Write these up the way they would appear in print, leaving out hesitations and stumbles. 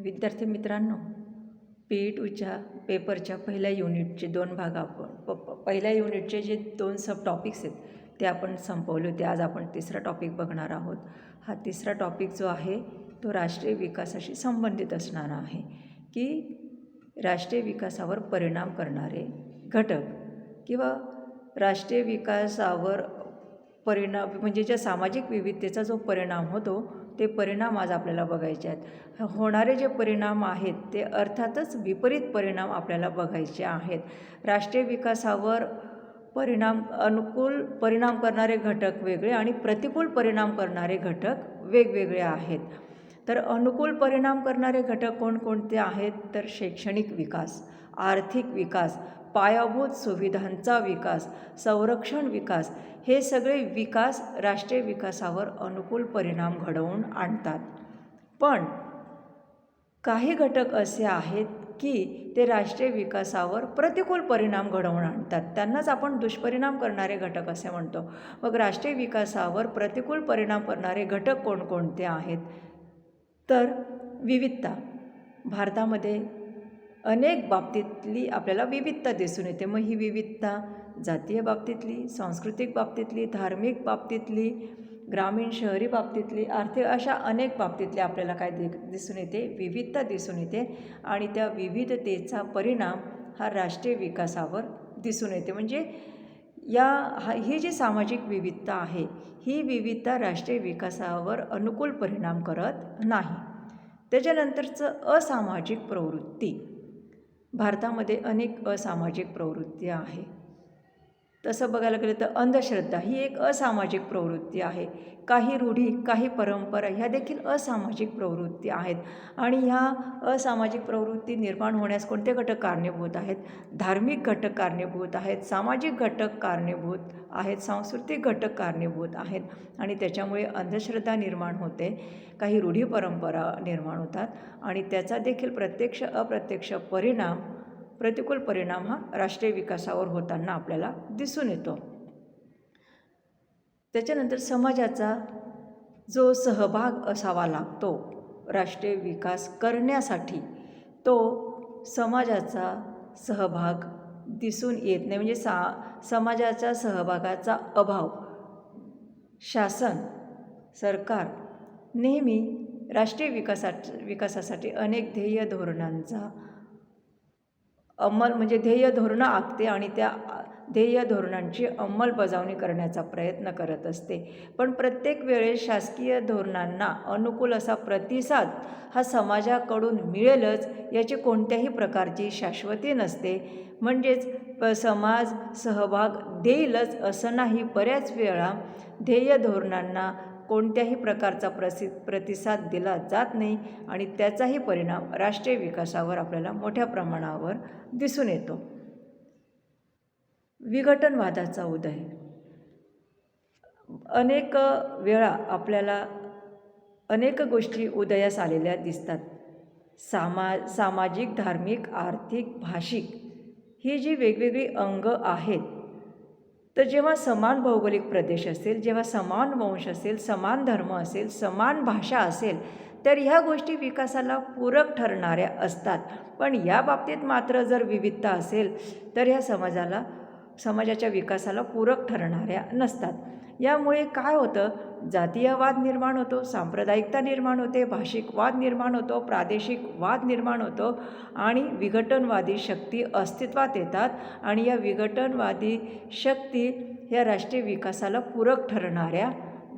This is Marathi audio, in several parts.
विद्यार्थी मित्रांनो, PE2च्या पेपरच्या पहिल्या युनिटचे 2 भाग आपण पहिल्या युनिटचे जे 2 सब टॉपिक्स आहेत ते आपण संपवले होते. आज आपण तिसरा टॉपिक बघणार आहोत. हा तिसरा टॉपिक जो आहे तो राष्ट्रीय विकासाशी संबंधित असणारा आहे की राष्ट्रीय विकासावर परिणाम करणारे घटक किंवा राष्ट्रीय विकासावर परिणाम म्हणजे ज्या सामाजिक विविधतेचा जो परिणाम होतो ते परिणाम आज आपल्याला बघायचे आहेत. होणारे जे परिणाम आहेत ते अर्थातच विपरीत परिणाम आपल्याला बघायचे आहेत. राष्ट्रीय विकासावर अनुकूल परिणाम करणारे घटक वेगळे आणि प्रतिकूल परिणाम करणारे घटक वेगवेगळे आहेत. तर अनुकूल परिणाम करणारे घटक कोणकोणते आहेत तर शैक्षणिक विकास, आर्थिक विकास, पायाभूत सुविधांचा विकास, संरक्षण विकास, हे सगळे विकास राष्ट्रीय विकासावर अनुकूल परिणाम घडवून आणतात. पण काही घटक असे आहेत की ते राष्ट्रीय विकासावर प्रतिकूल परिणाम घडवून आणतात. त्यांनाच आपण दुष्परिणाम करणारे घटक असे म्हणतो. मग राष्ट्रीय विकासावर प्रतिकूल परिणाम करणारे घटक कोणकोणते आहेत तर विविधता. भारतामध्ये अनेक बाबतीतली आपल्याला विविधता दिसून येते. मग ही विविधता जातीय बाबतीतली, सांस्कृतिक बाबतीतली, धार्मिक बाबतीतली, ग्रामीण शहरी बाबतीतली, आर्थिक, अशा अनेक बाबतीतली आपल्याला काय दिसून येते, विविधता दिसून येते. आणि त्या विविधतेचा परिणाम हा राष्ट्रीय विकासावर दिसून येते. म्हणजे ही जी सामाजिक विविधता आहे ही विविधता राष्ट्रीय विकासावर अनुकूल परिणाम करत नाही. त्याच्यानंतरचं असामाजिक प्रवृत्ती. भारतामध्ये अनेक असामाजिक प्रवृत्ती आहे. तसं बघायला गेलं तर अंधश्रद्धा ही एक असामाजिक प्रवृत्ती आहे. काही रूढी, काही परंपरा ह्या देखील असामाजिक प्रवृत्ती आहेत. आणि ह्या असामाजिक प्रवृत्ती निर्माण होण्यास कोणते घटक कारणीभूत आहेत? धार्मिक घटक कारणीभूत आहेत, सामाजिक घटक कारणीभूत आहेत, सांस्कृतिक घटक कारणीभूत आहेत. आणि त्याच्यामुळे अंधश्रद्धा निर्माण होते, काही रूढी परंपरा निर्माण होतात आणि त्याचा देखील प्रत्यक्ष अप्रत्यक्ष परिणाम, प्रतिकूल परिणाम हा राष्ट्रीय विकासावर होताना आपल्याला दिसून येतो. त्याच्यानंतर समाजाचा जो सहभाग असावा लागतो राष्ट्रीय विकास करण्यासाठी, तो समाजाचा सहभाग दिसून येत नाही. म्हणजे समाजाच्या सहभागाचा अभाव. शासन, सरकार नेहमी राष्ट्रीय विकासासाठी अनेक ध्येय धोरणांचा म्हणजे ध्येय धोरणं आखते आणि त्या ध्येय धोरणांची अंमलबजावणी करण्याचा प्रयत्न करत असते. पण प्रत्येक वेळेस शासकीय धोरणांना अनुकूल असा प्रतिसाद हा समाजाकडून मिळेलच याची कोणत्याही प्रकारची शाश्वती नसते. म्हणजेच समाज सहभाग देईलच असं नाही. बऱ्याच वेळा ध्येय धोरणांना कोणत्याही प्रकारचा प्रतिसाद दिला जात नाही आणि त्याचाही परिणाम राष्ट्रीय विकासावर आपल्याला मोठ्या प्रमाणावर दिसून येतो. विघटनवादाचा उदय. अनेक वेळा आपल्याला अनेक गोष्टी उदयास आलेल्या दिसतात. सामाजिक, धार्मिक, आर्थिक, भाषिक ही जी वेगवेगळी अंग आहेत, तर जेव्हा समान भौगोलिक प्रदेश असेल, जेव्हा समान वंश असेल, समान धर्म असेल, समान भाषा असेल, तर ह्या गोष्टी विकासाला पूरक ठरणाऱ्या असतात. पण या बाबतीत मात्र जर विविधता असेल तर ह्या समाजाच्या विकासाला पूरक ठरणाऱ्या नसतात. यामुळे काय होतं, जातीय वाद निर्माण होतो, सांप्रदायिकता निर्माण होते, भाषिक वाद निर्माण होतो, प्रादेशिक वाद निर्माण होतो आणि विघटनवादी शक्ती अस्तित्वात येतात. आणि या विघटनवादी शक्ती ह्या राष्ट्रीय विकासाला पूरक ठरणाऱ्या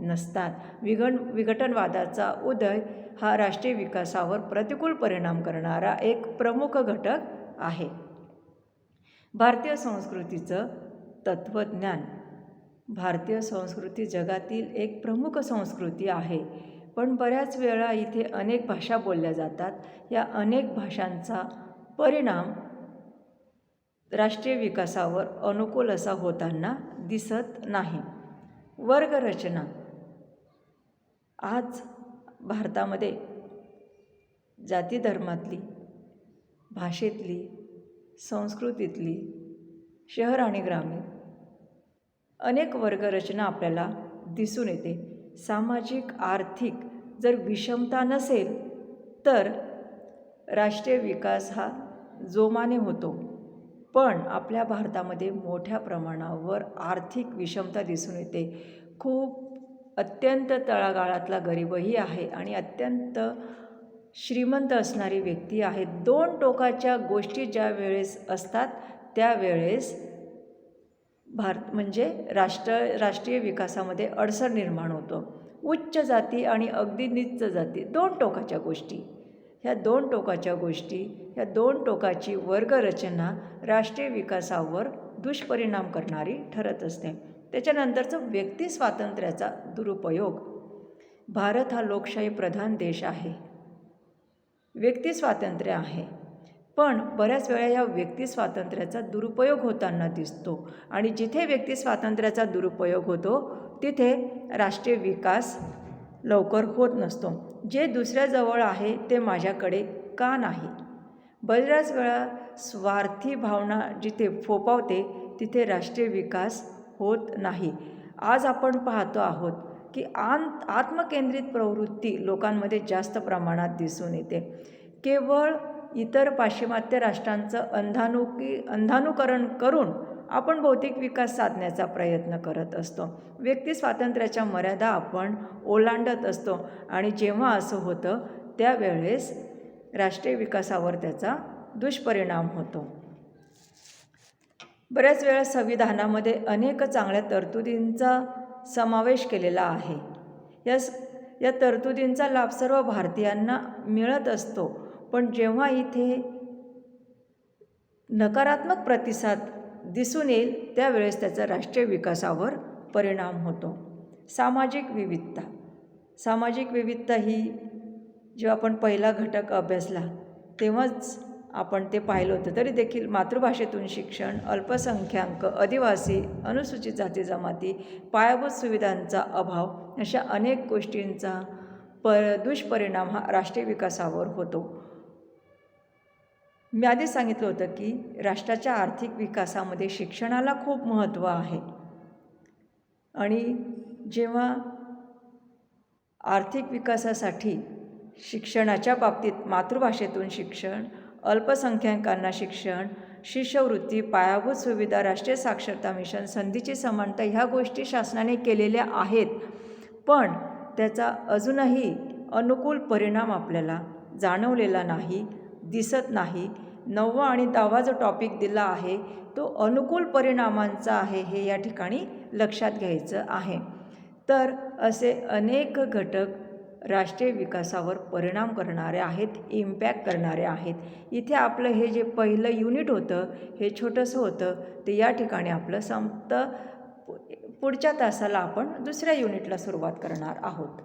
नसतात. विघटनवादाचा उदय हा राष्ट्रीय विकासावर प्रतिकूल परिणाम करणारा एक प्रमुख घटक आहे. भारतीय संस्कृतीचं तत्त्वज्ञान. भारतीय संस्कृती जगातील एक प्रमुख संस्कृती आहे. पण बऱ्याच वेळा इथे अनेक भाषा बोलल्या जातात. या अनेक भाषांचा परिणाम राष्ट्रीय विकासावर अनुकूल असा होताना दिसत नाही. वर्गरचना. आज भारतामध्ये जाती धर्मातली, भाषेतली, संस्कृतीतली, शहर आणि ग्रामीण अनेक वर्गरचना आपल्याला दिसून येते. सामाजिक, आर्थिक जर विषमता नसेल तर राष्ट्रीय विकास हा जोमाने होतो, पण आपल्या भारतामध्ये मोठ्या प्रमाणावर आर्थिक विषमता दिसून येते. अत्यंत तळागाळातला गरीबही आहे आणि अत्यंत श्रीमंत असणारी व्यक्ती आहे. दोन टोकाच्या गोष्टी ज्या वेळेस असतात त्यावेळेस राष्ट्रीय विकासामध्ये अडसर निर्माण होतं. उच्च जाती आणि अगदी नीच जाती, दोन टोकाच्या गोष्टी, ह्या दोन टोकाची वर्गरचना राष्ट्रीय विकासावर दुष्परिणाम करणारी ठरत असते. त्याच्यानंतरचं व्यक्ती स्वातंत्र्याचा दुरुपयोग. भारत हा लोकशाही प्रधान देश आहे, व्यक्ती स्वातंत्र्य आहे, पण बऱ्याच वेळा या व्यक्ती स्वातंत्र्याचा दुरुपयोग होताना दिसतो आणि जिथे व्यक्ती स्वातंत्र्याचा दुरुपयोग होतो तिथे राष्ट्रीय विकास लवकर होत नसतो. जे दुसऱ्याजवळ आहे ते माझ्याकडे का नाही, बऱ्याच वेळा स्वार्थी भावना जिथे फोफावते तिथे राष्ट्रीय विकास होत नाही. आज आपण पाहतो आहोत की आत्मकेंद्रित प्रवृत्ती लोकांमध्ये जास्त प्रमाणात दिसून येते. केवळ इतर पाश्चिमात्य राष्ट्रांचं अंधानुकरण करून आपण भौतिक विकास साधण्याचा प्रयत्न करत असतो. व्यक्ती स्वातंत्र्याच्या मर्यादा आपण ओलांडत असतो आणि जेव्हा असं होतं त्यावेळेस राष्ट्रीय विकासावर त्याचा दुष्परिणाम होतो. बऱ्याच वेळा संविधानामध्ये अनेक चांगल्या तरतुदींचा समावेश केलेला आहे. या तरतुदींचा लाभ सर्व भारतीयांना मिळत असतो, पण जेव्हा इथे नकारात्मक प्रतिसाद दिसून येईल त्यावेळेस त्याचा राष्ट्रीय विकासावर परिणाम होतो. सामाजिक विविधता ही जेव्हा आपण पहिला घटक अभ्यासला तेव्हाच आपण ते पाहिलं होतं. तरी देखील मातृभाषेतून शिक्षण, अल्पसंख्याक, आदिवासी, अनुसूचित जाती जमाती, पायाभूत सुविधांचा अभाव अशा अनेक गोष्टींचा दुष्परिणाम हा राष्ट्रीय विकासावर होतो. मी आधी सांगितलं होतं की राष्ट्राच्या आर्थिक विकासामध्ये शिक्षणाला खूप महत्त्व आहे आणि जेव्हा आर्थिक विकासासाठी शिक्षणाच्या बाबतीत मातृभाषेतून शिक्षण, अल्पसंख्याकांना शिक्षण, शिष्यवृत्ती, पायाभूत सुविधा, राष्ट्रीय साक्षरता मिशन, संधीची समानता ह्या गोष्टी शासनाने केलेल्या आहेत, पण त्याचा अजूनही अनुकूल परिणाम आपल्याला जाणवलेला नाही, दिसत नाही. 9वा आणि 10वा जो टॉपिक दिला आहे तो अनुकूल परिणामांचा आहे, हे या ठिकाणी लक्षात घ्यायचं आहे. तर असे अनेक घटक राष्ट्रीय विकासावर परिणाम करणारे आहेत, इम्पॅक्ट करणारे आहेत. इथे आपलं हे जे पहिलं युनिट होतं हे छोटंसं होतं, ते या ठिकाणी आपलं संपतं. पुढच्या तासाला आपण दुसऱ्या युनिटला सुरुवात करणार आहोत.